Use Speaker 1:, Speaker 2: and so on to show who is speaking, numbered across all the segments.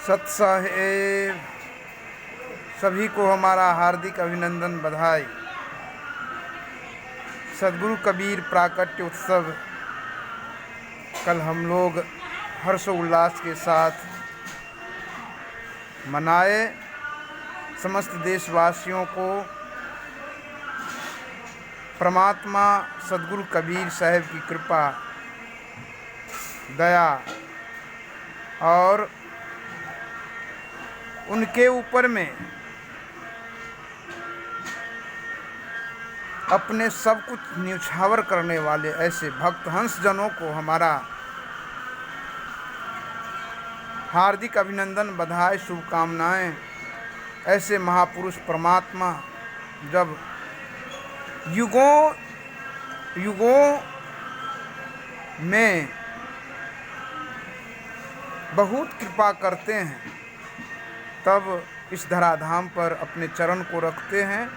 Speaker 1: सत साहेब सभी को हमारा हार्दिक अभिनंदन बधाई। सद्गुरु कबीर प्राकट्य उत्सव कल हम लोग हर्षोल्लास के साथ मनाए। समस्त देशवासियों को परमात्मा सद्गुरु कबीर साहब की कृपा, दया और उनके ऊपर में अपने सब कुछ न्यौछावर करने वाले ऐसे भक्त हंस जनों को हमारा हार्दिक अभिनंदन, बधाई, शुभकामनाएं। ऐसे महापुरुष परमात्मा जब युगों युगों में बहुत कृपा करते हैं, तब इस धराधाम पर अपने चरण को रखते हैं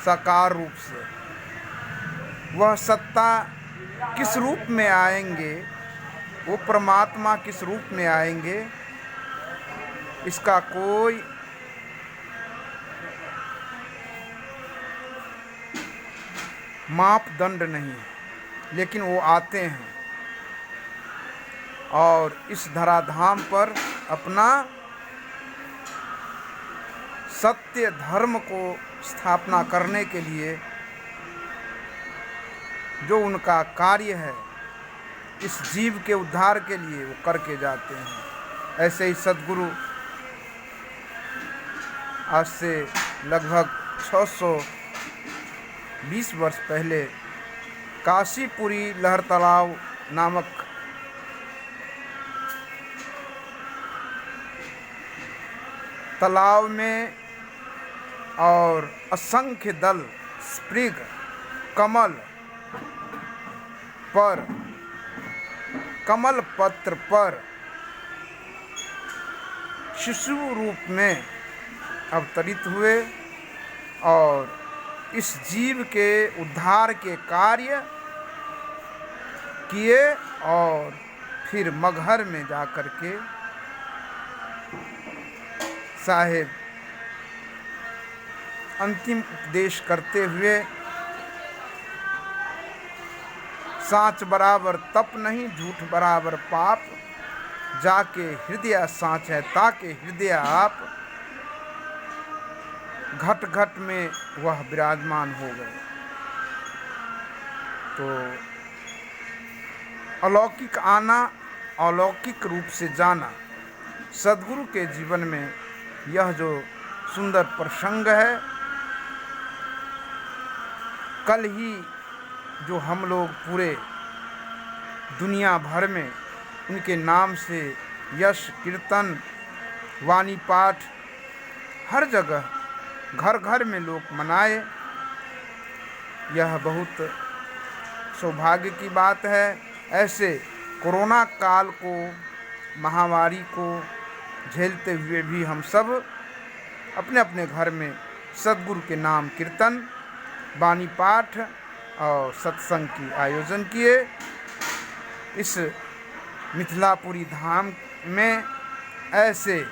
Speaker 1: साकार रूप से। वह सत्ता किस रूप में आएंगे, वो परमात्मा किस रूप में आएंगे, इसका कोई मापदंड नहीं है, लेकिन वो आते हैं और इस धराधाम पर अपना सत्य धर्म को स्थापना करने के लिए जो उनका कार्य है, इस जीव के उद्धार के लिए वो करके जाते हैं। ऐसे ही सद्गुरु आज से लगभग 620 वर्ष पहले काशीपुरी लहर तालाब नामक तालाब में और असंख्य दल स्प्रिग कमल पर, कमल पत्र पर शिशु रूप में अवतरित हुए और इस जीव के उद्धार के कार्य किए और फिर मगहर में जाकर के साहेब अंतिम उपदेश करते हुए, सांच बराबर तप नहीं, झूठ बराबर पाप, जाके हृदय सांच है ताके हृदय आप, घट घट में वह विराजमान हो गए। तो अलौकिक आना, अलौकिक रूप से जाना, सद्गुरु के जीवन में यह जो सुंदर प्रसंग है, कल ही जो हम लोग पूरे दुनिया भर में उनके नाम से यश, कीर्तन, वाणी पाठ हर जगह घर घर में लोग मनाए, यह बहुत सौभाग्य की बात है। ऐसे कोरोना काल को, महामारी को झेलते हुए भी हम सब अपने अपने घर में सद्गुरु के नाम कीर्तन, वाणी पाठ और सत्संग की आयोजन किए। इस मिथिलापुरी धाम में ऐसे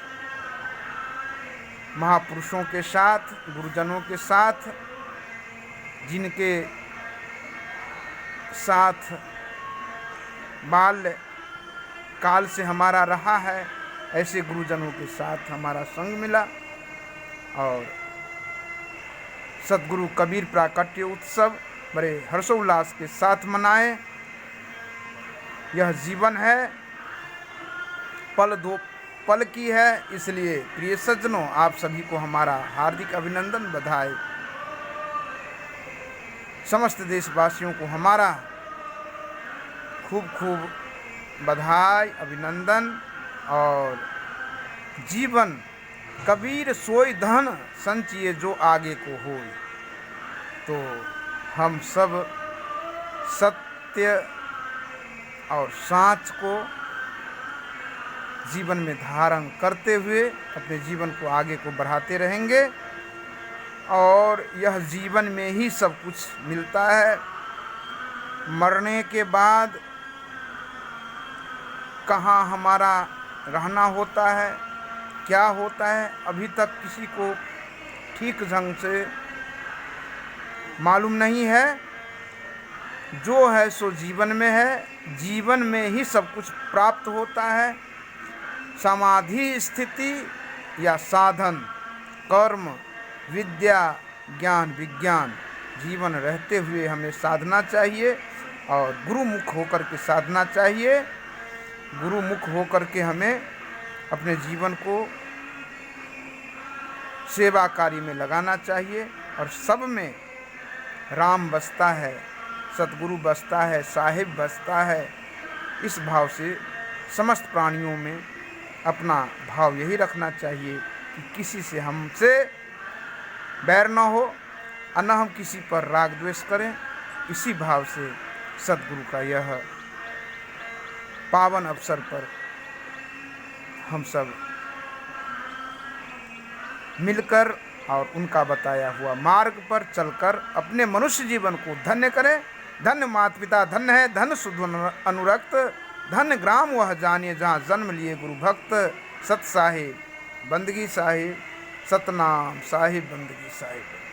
Speaker 1: महापुरुषों के साथ, गुरुजनों के साथ, जिनके साथ बाल्य काल से हमारा रहा है, ऐसे गुरुजनों के साथ हमारा संग मिला और सद्गुरु कबीर प्राकट्य उत्सव बड़े हर्षोल्लास के साथ मनाए। यह जीवन है, पल दो पल की है, इसलिए प्रिय सज्जनों, आप सभी को हमारा हार्दिक अभिनंदन, बधाई। समस्त देशवासियों को हमारा खूब खूब बधाई, अभिनंदन। और जीवन कबीर सोई धन संचिए जो आगे को होए। तो हम सब सत्य और साँच को जीवन में धारण करते हुए अपने जीवन को आगे को बढ़ाते रहेंगे और यह जीवन में ही सब कुछ मिलता है। मरने के बाद कहाँ हमारा रहना होता है, क्या होता है अभी तक किसी को ठीक ढंग से मालूम नहीं है। जो है सो जीवन में है, जीवन में ही सब कुछ प्राप्त होता है। समाधि स्थिति या साधन, कर्म, विद्या, ज्ञान, विज्ञान, जीवन रहते हुए हमें साधना चाहिए और गुरुमुख होकर के साधना चाहिए। गुरुमुख होकर के हमें अपने जीवन को सेवा कार्य में लगाना चाहिए। और सब में राम बसता है, सतगुरु बसता है, साहिब बसता है। इस भाव से समस्त प्राणियों में अपना भाव यही रखना चाहिए कि किसी से हमसे बैर न हो और न हम किसी पर राग द्वेष करें। इसी भाव से सतगुरु का यह पावन अवसर पर हम सब मिलकर और उनका बताया हुआ मार्ग पर चलकर अपने मनुष्य जीवन को धन्य करें। धन्य माता पिता धन्य है, धन्य शुद्ध अनुरक्त, धन्य ग्राम वह जानिए जहाँ जन्म लिए गुरु भक्त। सत साहिब बंदगी साहिब, सतनाम साहिब बंदगी साहिब।